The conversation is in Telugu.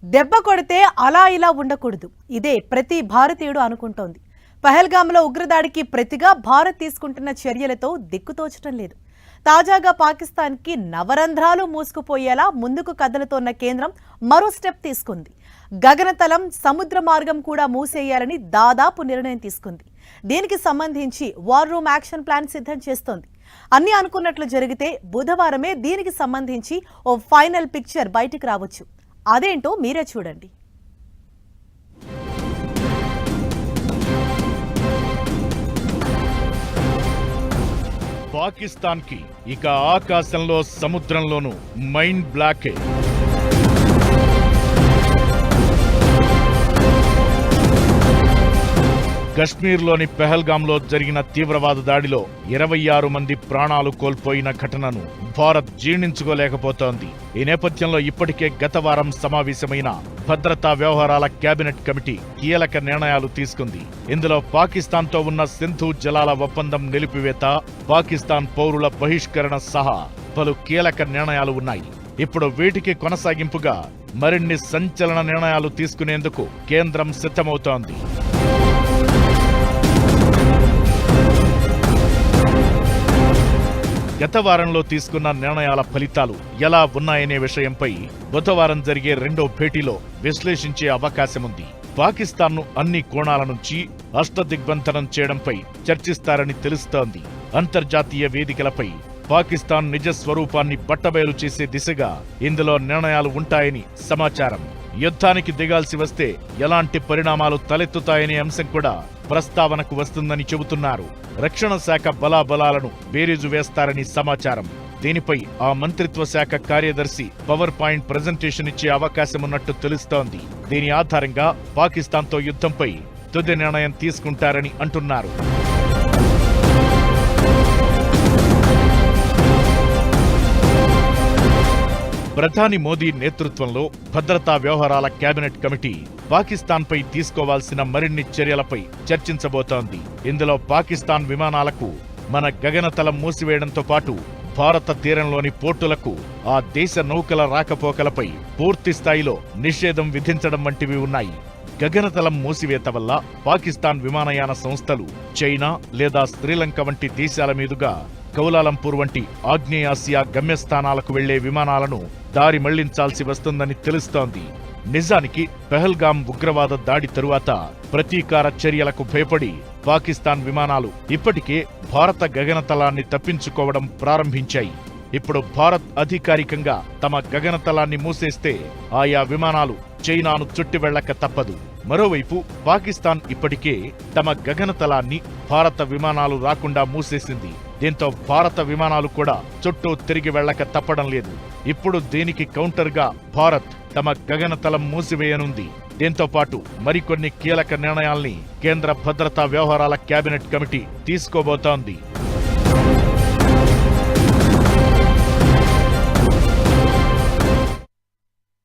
దెబ్బ కొడితే అలా ఇలా ఉండకూడదు. ఇదే ప్రతి భారతీయుడు అనుకుంటోంది. పహల్గామ్లో ఉగ్రదాడికి ప్రతిగా భారత్ తీసుకుంటున్న చర్యలతో దిక్కుతోచడం లేదు. తాజాగా పాకిస్తాన్కి నవరంధ్రాలు మూసుకుపోయేలా ముందుకు కదలుతోన్న కేంద్రం మరో స్టెప్ తీసుకుంది. గగనతలం, సముద్ర మార్గం కూడా మూసేయాలని దాదాపు నిర్ణయం తీసుకుంది. దీనికి సంబంధించి వార్ రూమ్ యాక్షన్ ప్లాన్ సిద్ధం చేస్తోంది. అన్ని అనుకున్నట్లు జరిగితే బుధవారమే దీనికి సంబంధించి ఓ ఫైనల్ పిక్చర్ బయటికి రావచ్చు. అదేంటో మీరే చూడండి. పాకిస్తాన్ కి ఇక ఆకాశంలో సముద్రంలోనూ మైండ్ బ్లాకే. కశ్మీర్లోని పెహల్గాంలో జరిగిన తీవ్రవాద దాడిలో 26 మంది ప్రాణాలు కోల్పోయిన ఘటనను భారత్ జీర్ణించుకోలేకపోతోంది. ఈ నేపథ్యంలో ఇప్పటికే గత వారం సమావేశమైన భద్రతా వ్యవహారాల కేబినెట్ కమిటీ కీలక నిర్ణయాలు తీసుకుంది. ఇందులో పాకిస్తాన్తో ఉన్న సింధు జలాల ఒప్పందం నిలిపివేత, పాకిస్తాన్ పౌరుల బహిష్కరణ సహా పలు కీలక నిర్ణయాలు ఉన్నాయి. ఇప్పుడు వీటికి కొనసాగింపుగా మరిన్ని సంచలన నిర్ణయాలు తీసుకునేందుకు కేంద్రం సిద్ధమవుతోంది. గత వారంలో తీసుకున్న నిర్ణయాల ఫలితాలు ఎలా ఉన్నాయనే విషయంపై బుధవారం జరిగే రెండో భేటీలో విశ్లేషించే అవకాశముంది. పాకిస్తాన్ను అన్ని కోణాల నుంచి అష్టదిగ్బంధనం చేయడంపై చర్చిస్తారని తెలుస్తోంది. అంతర్జాతీయ వేదికలపై పాకిస్తాన్ నిజ స్వరూపాన్ని బట్టబయలు చేసే దిశగా ఇందులో నిర్ణయాలు ఉంటాయని సమాచారం. యుద్ధానికి దిగాల్సి వస్తే ఎలాంటి పరిణామాలు తలెత్తుతాయనే అంశం కూడా ప్రస్తావనకు వస్తుందని చెబుతున్నారు. రక్షణ శాఖ బలాబలాలను బేరీజు వేస్తారని సమాచారం. దీనిపై ఆ మంత్రిత్వ శాఖ కార్యదర్శి పవర్ పాయింట్ ప్రెజెంటేషన్ ఇచ్చే అవకాశమున్నట్టు తెలుస్తోంది. దీని ఆధారంగా పాకిస్తాన్తో యుద్ధంపై తుది నిర్ణయం తీసుకుంటారని అంటున్నారు. ప్రధాని మోదీ నేతృత్వంలో భద్రతా వ్యవహారాల కేబినెట్ కమిటీ పాకిస్తాన్పై తీసుకోవాల్సిన మరిన్ని చర్యలపై చర్చించబోతోంది. ఇందులో పాకిస్తాన్ విమానాలకు మన గగనతలం మూసివేయడంతో పాటు భారత తీరంలోని పోర్టులకు ఆ దేశ నౌకల రాకపోకలపై పూర్తి స్థాయిలో నిషేధం విధించడం వంటివి ఉన్నాయి. గగనతలం మూసివేత వల్ల పాకిస్తాన్ విమానయాన సంస్థలు చైనా లేదా శ్రీలంక వంటి దేశాల మీదుగా కౌలాలంపూర్ వంటి ఆగ్నేయాసియా గమ్యస్థానాలకు వెళ్లే విమానాలను దారి మళ్లించాల్సి వస్తుందని తెలుస్తోంది. నిజానికి పెహల్గాం ఉగ్రవాద దాడి తరువాత ప్రతీకార చర్యలకు భయపడి పాకిస్తాన్ విమానాలు ఇప్పటికే భారత గగనతలాన్ని తప్పించుకోవడం ప్రారంభించాయి. ఇప్పుడు భారత్ అధికారికంగా తమ గగనతలాన్ని మూసేస్తే ఆయా విమానాలు చైనాను చుట్టి వెళ్లక తప్పదు. మరోవైపు పాకిస్తాన్ ఇప్పటికే తమ గగనతలాన్ని భారత విమానాలు రాకుండా మూసేసింది. దీంతో భారత విమానాలు కూడా చుట్టూ తిరిగి వెళ్లక తప్పడం లేదు. ఇప్పుడు దీనికి కౌంటర్గా భారత్ తమ గగనతలం మూసివేయనుంది. దీంతో పాటు మరికొన్ని కీలక నిర్ణయాల్ని కేంద్ర భద్రతా వ్యవహారాల కేబినెట్ కమిటీ తీసుకోబోతోంది.